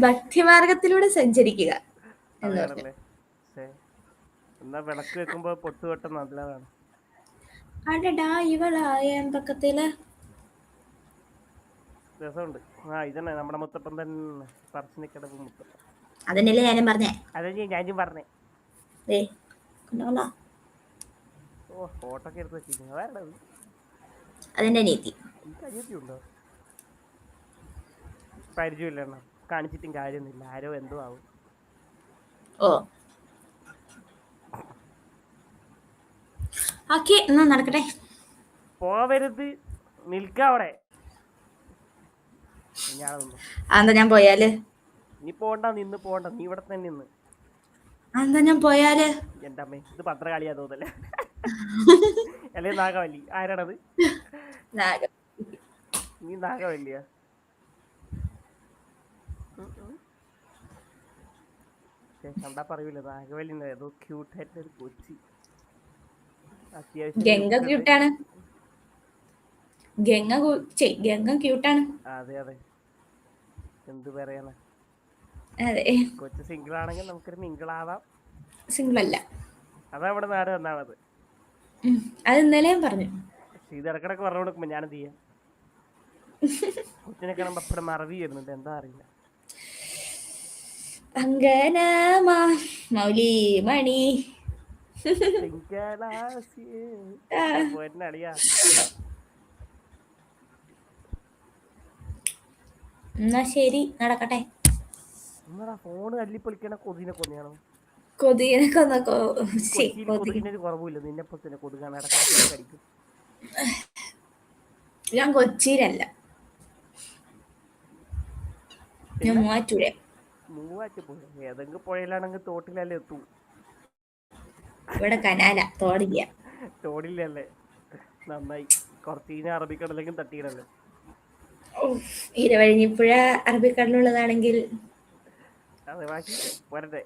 ഭക്തിമാർഗത്തിലൂടെ സഞ്ചരിക്കുക എന്ന് പറഞ്ഞു. അതാണല്ലേ. എന്നാ വിളക്ക് വെക്കുമ്പോ പൊട്ടുതൊട്ട നല്ലതാണ്. അടടാ ഇവളായ പക്കത്തില് രസമുണ്ട്. ഇതന്നെ നമ്മുടെ മുത്തപ്പൻ തന്നെ, പറശ്ശിനിക്കടവ് മുത്തപ്പൻ. അതന്നെയല്ലേ ഞാനും പറഞ്ഞേ. അതല്ലേ ഞാനും പറഞ്ഞേ. ഫോട്ടോ ഒക്കെ എടുത്ത് വെച്ചിരിക്കുന്നു. അതാരത്? അതെന്റെ അനിയത്തി. എനിക്ക് അനിയത്തി ഉണ്ടോ? പരിചയമില്ല എണ്ണ, കാണിച്ചിട്ടും കാര്യമൊന്നുമില്ല. ആരോ എന്തോ ആവും. ഓ ഓക്കെ, എന്നാ നടക്കട്ടെ. പോവരുത്, നിൽക്കവിടെ. എന്താ ഞാൻ പോയാല്? നീ പോണ്ട, നിന്ന് പോണ്ട, നീ ഇവിടെ തന്നെ നിന്ന്. എന്താ ഞാൻ പോയാല്? എന്റെ അമ്മ, ഇത് പത്രകാളിയാ തോന്നല്ലേ? അല്ലെ നാഗവല്ലി? ആരാണത്? നീ നാഗവല്ലിയാ? കണ്ടാ പറയൂല നാഗവല്ലി. ഏതോ ക്യൂട്ടായിട്ട് ഒരു കൊച്ചി. ഗംഗ ക്യൂട്ടാണ്. ഗംഗ ക്യൂട്ടാണ്. അതെ അതെ, എന്ത് പറയാനാ. അതെ, കൊച്ചു സിംഗിൾ ആണെങ്കിൽ നമുക്കൊരു മിങ്കിൾ ആവാം. സിംഗിൾ അല്ല, അതാ നമ്മുടെ നാട് എന്നാണത്. അത് ഇന്നലെയും പറഞ്ഞു. ഇത് ഇടക്കിടക്ക് പറഞ്ഞു കൊടുക്കുമ്പോ ഞാനെന്ത് ചെയ്യാം? കൊച്ചിനെ കാണുമ്പോ അപ്പടെ മറവി വരുന്നുണ്ട്, എന്താ അറിയില്ല. മൗലി മണി അളിയാ. എന്നാ ശരി, നടക്കട്ടെ. ഫോണ് തല്ലിപ്പൊളിക്കണ കൊതിനെ കൊന്നെയാണോ? കൊതുകിനെ കൊതുകിനൊരു കുറവില്ല. നിന്നെപ്പോ തന്നെ കൊതുകാണ്, ഇടക്കിടക്ക് കടിക്കും. ഞാൻ കൊച്ചിയിലല്ല, ഞാൻ മൂവാറ്റുപുഴ. മൂവാറ്റുപുഴ ഏതെങ്കിലും പുഴയിലാണെങ്കിൽ തോട്ടിലല്ലേ എത്തൂ. ഇവിടെ കനാല, തോടില്ല. തോടില്ലല്ലേ? നന്നായി. കുറച്ച് കഴിഞ്ഞാൽ അറബിക്കടലേക്കും തട്ടിയിടല്ലേ? ഇരവഴിഞ്ഞിപ്പുഴ അറബിക്കടലുള്ളതാണെങ്കിൽ അതെ, ബാക്കി വരട്ടെ.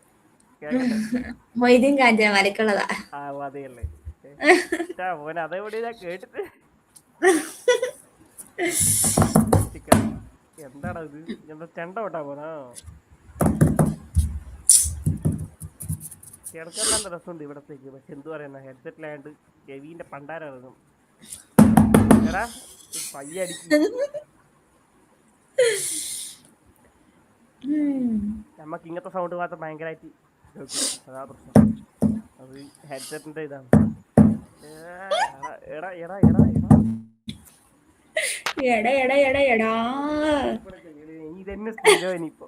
മൊയ്തീൻ കാഞ്ചമാലക്കുള്ളതാ. അതെയല്ലേ? മോനെ അതെവിടെ ഞാൻ കേട്ടിട്ട്. എന്താടാ ഇത്? എന്താ ചെണ്ട കൊട്ടാ പോനാ? കേൾക്കാൻ നല്ല രസമുണ്ട് ഇവിടത്തേക്ക്. പക്ഷെ എന്തു പറയുന്ന, ഹെഡ്സെറ്റിലായണ്ട് ചെവിന്റെ പണ്ടാരം. എടാ പയ്യ അടിക്കും. നമ്മക്ക് ഇങ്ങനത്തെ സൗണ്ട് മാത്രം ഭയങ്കരമായിട്ട് കേൾക്കും, അതാ പ്രശ്നം. അത് ഹെഡ്സെറ്റിന്റെ ഇതാണ്. എടാ എടാ എടാ എടാ നീ തന്നെ സ്ഥിരം. ഇനിയിപ്പോ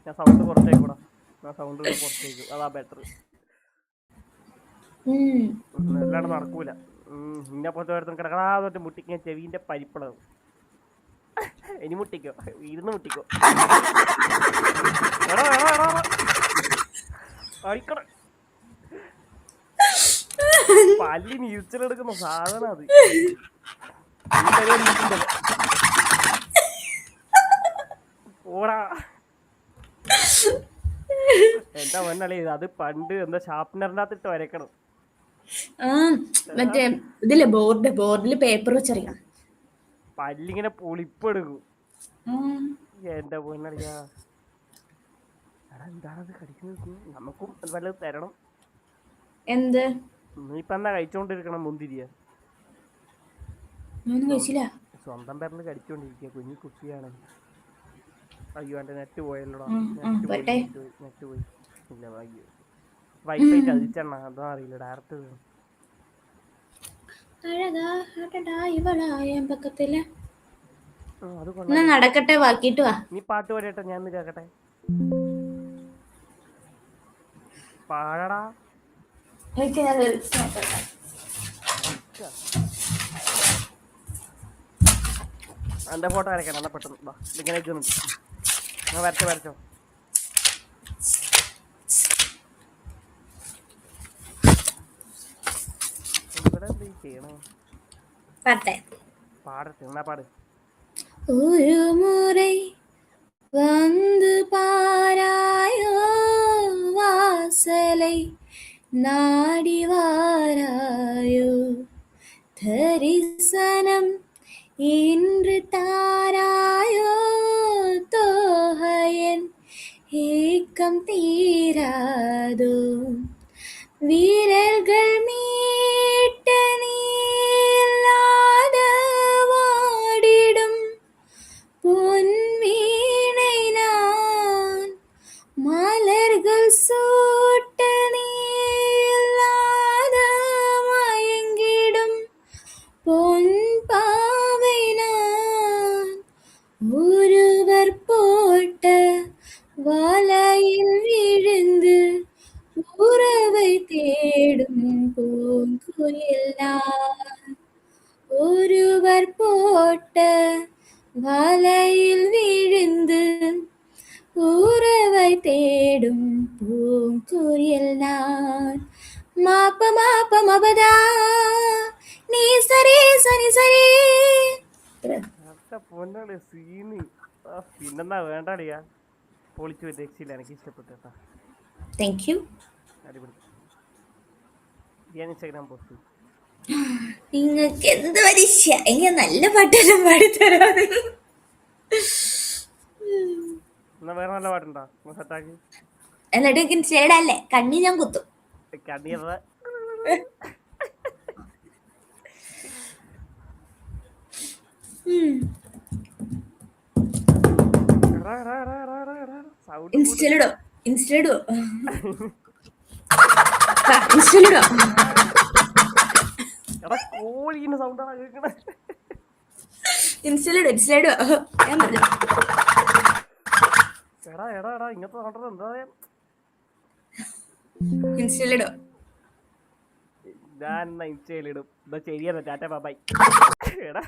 ഞാൻ സൗണ്ട് കുറച്ചേക്കൂടാ, ഞാൻ സൗണ്ട് കുറച്ചേക്കും, അതാ ബെറ്റർ. അല്ലാണ്ട് നടക്കൂല. ഇന്നെ പോലത്തെ ഓരോരുത്തർ കിടക്കാതെ മുട്ടിക്കാൻ ചെവിന്റെ പരിപ്പളവും. ഇനി മുട്ടിക്കോ, ഇരുന്ന് മുട്ടിക്കോ. അടിക്കട പല്ലി നീച്ചിലെടുക്കുന്ന സാധനം അത്. ഓടാ എന്താ പൊന്നളി, അത് പണ്ട് എന്താ ഷാർപ്പ്നറിനകത്തിട്ട് വരയ്ക്കണം. മറ്റേ ഇതില്ലേ, ബോർഡില് പേപ്പർ വെച്ചറിയാം. പല്ലിങ്ങനെ പൊളിപ്പെടുക്കും. എന്റെ പൊന്നളിയാ, എന്താണത് കടിക്കുന്നത്? നമുക്കും വല്ലതും തരണം. എന്ത്? നീ ഇപ്പൊ എന്താ കഴിച്ചോണ്ടിരിക്കണം? മുന്തിരിയ? സ്വന്തം പേരിൽ കടിച്ചോണ്ടിരിക്കുക കുഞ്ഞു കുട്ടിയാണ്. അയ്യോ, എന്റെ നെറ്റ് പോയല്ലോടാ. നെറ്റ് പോയി. ഇല്ല, വൈഫൈ ചതിച്ചെണ്ണ, അതോ അറിയില്ല. ഡയറക്റ്റ് നടക്കട്ടെ, ബാക്കിട്ട് വാ. നീ പാട്ട് പാടിയട്ടെ, ഞാൻ കേക്കട്ടെ. പാടടാ. എന്റെ ഫോട്ടോ വരയ്ക്കണം എന്നാ പെട്ടെന്ന്. ഇങ്ങനെ ഞാൻ വരച്ചോ. ഇവിടെ എന്താ ചെയ്യണേ? പാടട്ടെ, എന്നാ പാട്. ഒരു മുறை வந்து பாராயோ வாசலை நாடி வாராயோ தரிசனம் இன்று தாராயோ தோகையன் ஏக்கம் தீராதோ வீரர்கள் மீட்ட நீல்லாத வாடிடும் பொன்வீணை நான் மலர்கள் சூட்ட நீல்லாத மயங்கிடும் பொன் பாவை நான் ஒருவர் போட்ட வலையில் விழுந்து உறவை தேடும் பூங்குயில் நான் ஒருவர் போட்ட வலையில் விழுந்து உறவை தேடும் பூங்குயில் நான் மாப்ப மாப்ப மபதா നീ സരി സനി സരി പൊന്നാണ് സീന്. പിന്നെന്താ വേണ്ടാടിയാ, പൊളിച്ചു പോയി, രക്ഷയില്ല, എനിക്ക് ഇഷ്ടപ്പെട്ടു കേട്ടാ. Thank you. അടിപൊളി. ഞാൻ ഇൻസ്റ്റാഗ്രാം പോസ്റ്റ്. നിങ്ങൾക്ക് എന്ത് പരീക്ഷ എങ്ങനെ നല്ല പാട്ടെല്ലാം പാടിത്തരാതെ. എന്നാ വേറെ നല്ല പാട്ടുണ്ടോ സെറ്റാക്കി? എന്നിട്ട് ചേടല്ലേ കണ്ണി ഞാൻ കുത്തും. കണ്ണിയത ഇൻസ്റ്റയിലിടോ ഇൻസ്റ്റയിലിടോ ഇൻസ്റ്റയിലിടോ. കോഴിന്റെ സൗണ്ടാണ് കേൾക്കണേ. ഇൻസ്റ്റയിലിടോ ഇൻസ്റ്റയിലിടോ ഞാൻ പറഞ്ഞു. എടാ എടാ എടാ ഇങ്ങനത്തെ സൗണ്ട് എന്താ ഇൻസ്റ്റയിലിടോ. ഞാൻ ഇൻസ്റ്റയിലിടും. എന്താ ശരിയെന്നാ, ടാറ്റ ബൈ. എടാ